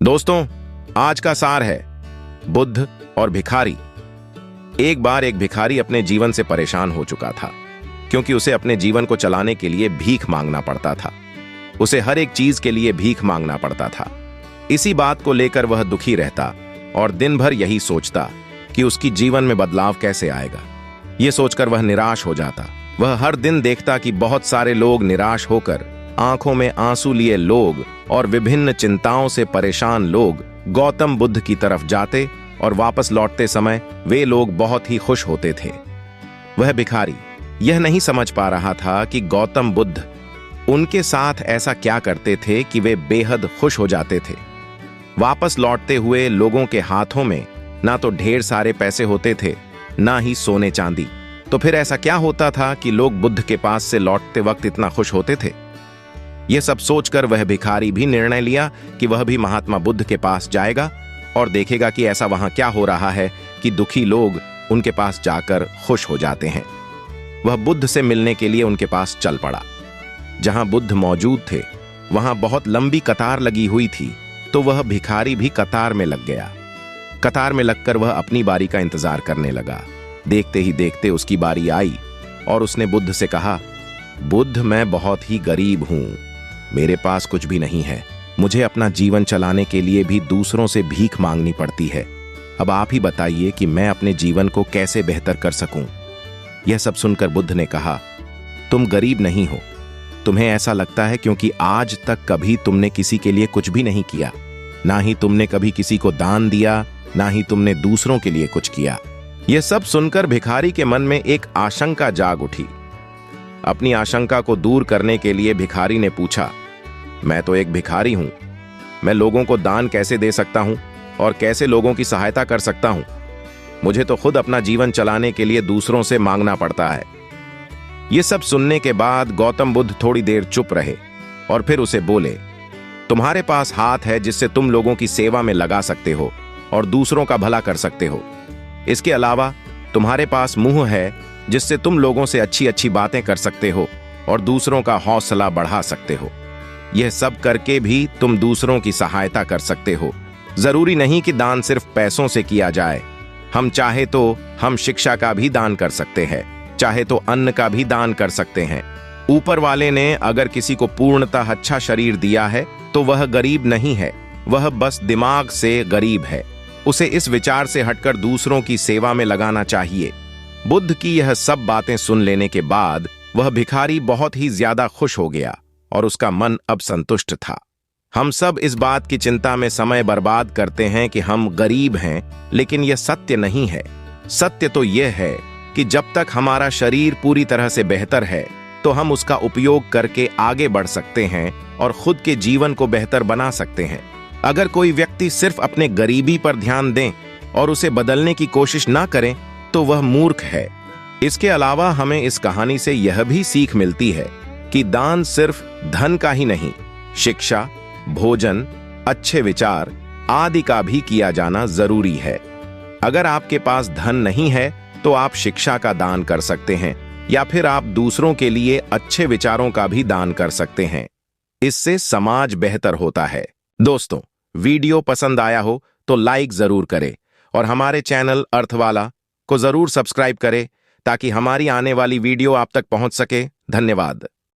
दोस्तों, आज का सार है बुद्ध और भिखारी। एक बार एक भिखारी अपने जीवन से परेशान हो चुका था, क्योंकि उसे अपने जीवन को चलाने के लिए भीख मांगना पड़ता था। उसे हर एक चीज के लिए भीख मांगना पड़ता था। इसी बात को लेकर वह दुखी रहता और दिन भर यही सोचता कि उसकी जीवन में बदलाव कैसे आएगा। ये सोचकर वह निराश हो जाता। वह हर दिन देखता कि बहुत सारे लोग निराश होकर, आंखों में आंसू लिए लोग और विभिन्न चिंताओं से परेशान लोग गौतम बुद्ध की तरफ जाते और वापस लौटते समय वे लोग बहुत ही खुश होते थे। वह भिखारी यह नहीं समझ पा रहा था कि गौतम बुद्ध उनके साथ ऐसा क्या करते थे कि वे बेहद खुश हो जाते थे। वापस लौटते हुए लोगों के हाथों में ना तो ढेर सारे पैसे होते थे, ना ही सोने चांदी। तो फिर ऐसा क्या होता था कि लोग बुद्ध के पास से लौटते वक्त इतना खुश होते थे? यह सब सोचकर वह भिखारी भी निर्णय लिया कि वह भी महात्मा बुद्ध के पास जाएगा और देखेगा कि ऐसा वहां क्या हो रहा है कि दुखी लोग उनके पास जाकर खुश हो जाते हैं। वह बुद्ध से मिलने के लिए उनके पास चल पड़ा। जहां बुद्ध मौजूद थे वहां बहुत लंबी कतार लगी हुई थी, तो वह भिखारी भी कतार में लग गया। कतार में लगकर वह अपनी बारी का इंतजार करने लगा। देखते ही देखते उसकी बारी आई और उसने बुद्ध से कहा, बुद्ध, मैं बहुत ही गरीब हूं, मेरे पास कुछ भी नहीं है। मुझे अपना जीवन चलाने के लिए भी दूसरों से भीख मांगनी पड़ती है। अब आप ही बताइए कि मैं अपने जीवन को कैसे बेहतर कर सकूं। यह सब सुनकर बुद्ध ने कहा, तुम गरीब नहीं हो। तुम्हें ऐसा लगता है क्योंकि आज तक कभी तुमने किसी के लिए कुछ भी नहीं किया। ना ही तुमने कभी किसी को दान दिया, ना ही तुमने दूसरों के लिए कुछ किया। यह सब सुनकर भिखारी के मन में एक आशंका जाग उठी। अपनी आशंका को दूर करने के लिए भिखारी ने पूछा, मैं तो एक भिखारी हूं, मैं लोगों को दान कैसे दे सकता हूं और कैसे लोगों की सहायता कर सकता हूं? मुझे तो खुद अपना जीवन चलाने के लिए दूसरों से मांगना पड़ता है। यह सब सुनने के बाद गौतम बुद्ध थोड़ी देर चुप रहे और फिर उसे बोले, तुम्हारे पास हाथ है जिससे तुम लोगों की सेवा में लगा सकते हो और दूसरों का भला कर सकते हो। इसके अलावा तुम्हारे पास मुंह है जिससे तुम लोगों से अच्छी अच्छी बातें कर सकते हो और दूसरों का हौसला बढ़ा सकते हो। यह सब करके भी तुम दूसरों की सहायता कर सकते हो। जरूरी नहीं कि दान सिर्फ पैसों से किया जाए। हम चाहे तो हम शिक्षा का भी दान कर सकते हैं, चाहे तो अन्न का भी दान कर सकते हैं। ऊपर वाले ने अगर किसी को पूर्णतः अच्छा शरीर दिया है तो वह गरीब नहीं है, वह बस दिमाग से गरीब है। उसे इस विचार से हटकर दूसरों की सेवा में लगाना चाहिए। बुद्ध की यह सब बातें सुन लेने के बाद वह भिखारी बहुत ही ज्यादा खुश हो गया और उसका मन अब संतुष्ट था। हम सब इस बात की चिंता में समय बर्बाद करते हैं कि हम गरीब हैं, लेकिन यह सत्य नहीं है। सत्य तो यह है कि जब तक हमारा शरीर पूरी तरह से बेहतर है तो हम उसका उपयोग करके आगे बढ़ सकते हैं और खुद के जीवन को बेहतर बना सकते हैं। अगर कोई व्यक्ति सिर्फ अपने गरीबी पर ध्यान दें और उसे बदलने की कोशिश ना करें तो वह मूर्ख है। इसके अलावा हमें इस कहानी से यह भी सीख मिलती है कि दान सिर्फ धन का ही नहीं, शिक्षा, भोजन, अच्छे विचार आदि का भी किया जाना जरूरी है। अगर आपके पास धन नहीं है तो आप शिक्षा का दान कर सकते हैं या फिर आप दूसरों के लिए अच्छे विचारों का भी दान कर सकते हैं। इससे समाज बेहतर होता है। दोस्तों, वीडियो पसंद आया हो तो लाइक जरूर करें और हमारे चैनल अर्थवाला को जरूर सब्सक्राइब करें ताकि हमारी आने वाली वीडियो आप तक पहुंच सके। धन्यवाद।